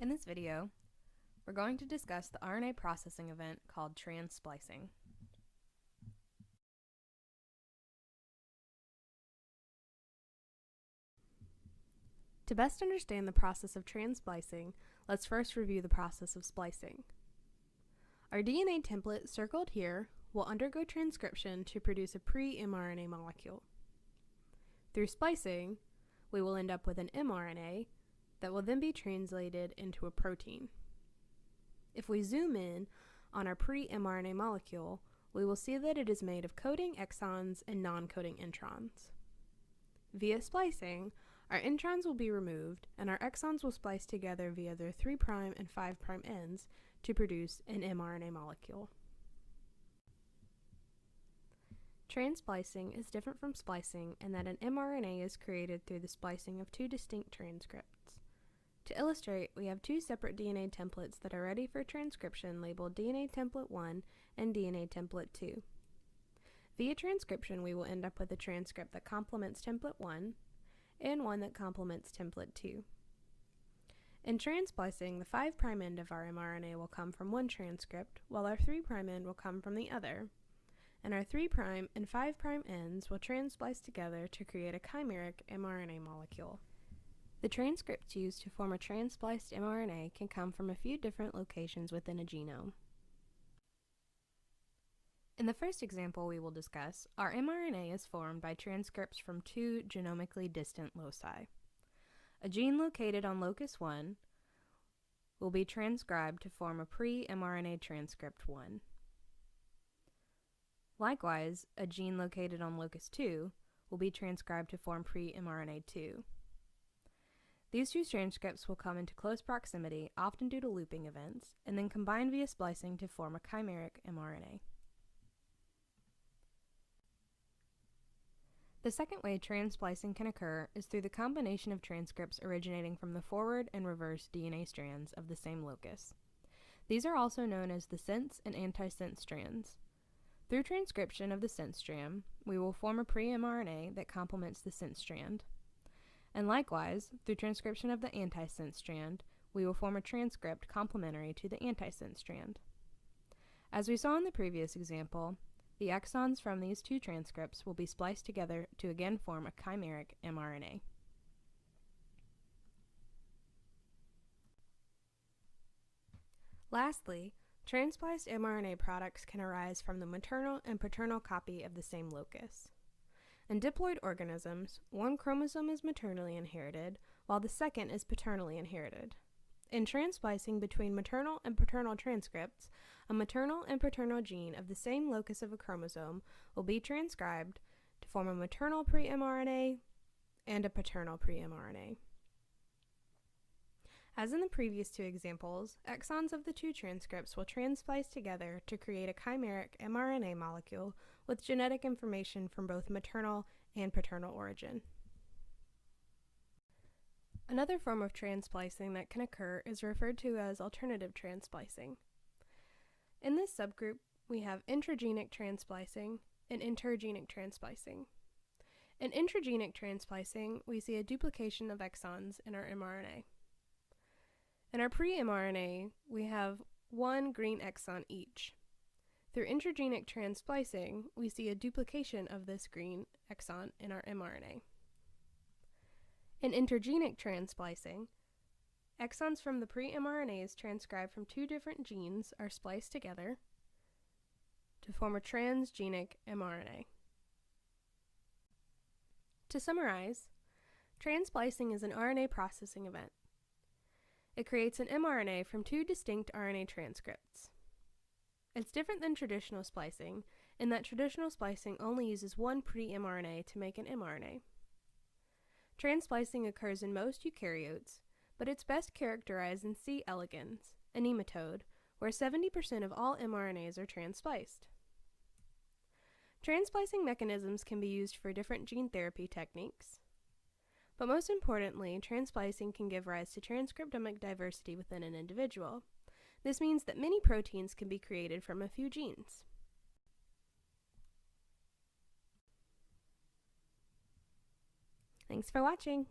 In this video, we're going to discuss the RNA processing event called trans-splicing. To best understand the process of trans-splicing, let's first review the process of splicing. Our DNA template circled here will undergo transcription to produce a pre-mRNA molecule. Through splicing, we will end up with an mRNA that will then be translated into a protein. If we zoom in on our pre-mRNA molecule, we will see that it is made of coding exons and non-coding introns. Via splicing, our introns will be removed and our exons will splice together via their 3' and 5' ends to produce an mRNA molecule. Trans-splicing is different from splicing in that an mRNA is created through the splicing of two distinct transcripts. To illustrate, we have two separate DNA templates that are ready for transcription labeled DNA template 1 and DNA template 2. Via transcription, we will end up with a transcript that complements template 1 and one that complements template 2. In trans-splicing, the 5' end of our mRNA will come from one transcript, while our 3' end will come from the other, and our 3' and 5' ends will trans-splice together to create a chimeric mRNA molecule. The transcripts used to form a trans-spliced mRNA can come from a few different locations within a genome. In the first example we will discuss, our mRNA is formed by transcripts from two genomically distant loci. A gene located on locus 1 will be transcribed to form a pre-mRNA transcript 1. Likewise, a gene located on locus 2 will be transcribed to form pre-mRNA 2. These two transcripts will come into close proximity, often due to looping events, and then combine via splicing to form a chimeric mRNA. The second way trans-splicing can occur is through the combination of transcripts originating from the forward and reverse DNA strands of the same locus. These are also known as the sense and antisense strands. Through transcription of the sense strand, we will form a pre-mRNA that complements the sense strand. And likewise, through transcription of the antisense strand, we will form a transcript complementary to the antisense strand. As we saw in the previous example, the exons from these two transcripts will be spliced together to again form a chimeric mRNA. Lastly, trans-spliced mRNA products can arise from the maternal and paternal copy of the same locus. In diploid organisms, one chromosome is maternally inherited, while the second is paternally inherited. In trans-splicing between maternal and paternal transcripts, a maternal and paternal gene of the same locus of a chromosome will be transcribed to form a maternal pre-mRNA and a paternal pre-mRNA. As in the previous two examples, exons of the two transcripts will trans-splice together to create a chimeric mRNA molecule with genetic information from both maternal and paternal origin. Another form of trans-splicing that can occur is referred to as alternative trans-splicing. In this subgroup, we have intragenic trans-splicing and intergenic trans-splicing. In intragenic trans-splicing, we see a duplication of exons in our mRNA. In our pre-mRNA, we have one green exon each. Through intragenic trans-splicing, we see a duplication of this green exon in our mRNA. In intergenic trans-splicing, exons from the pre-mRNAs transcribed from two different genes are spliced together to form a transgenic mRNA. To summarize, trans-splicing is an RNA processing event. It creates an mRNA from two distinct RNA transcripts. It's different than traditional splicing in that traditional splicing only uses one pre-mRNA to make an mRNA. Trans-splicing occurs in most eukaryotes, but it's best characterized in C. elegans, a nematode, where 70% of all mRNAs are trans-spliced. Trans-splicing mechanisms can be used for different gene therapy techniques. But most importantly, trans-splicing can give rise to transcriptomic diversity within an individual. This means that many proteins can be created from a few genes. Thanks for watching!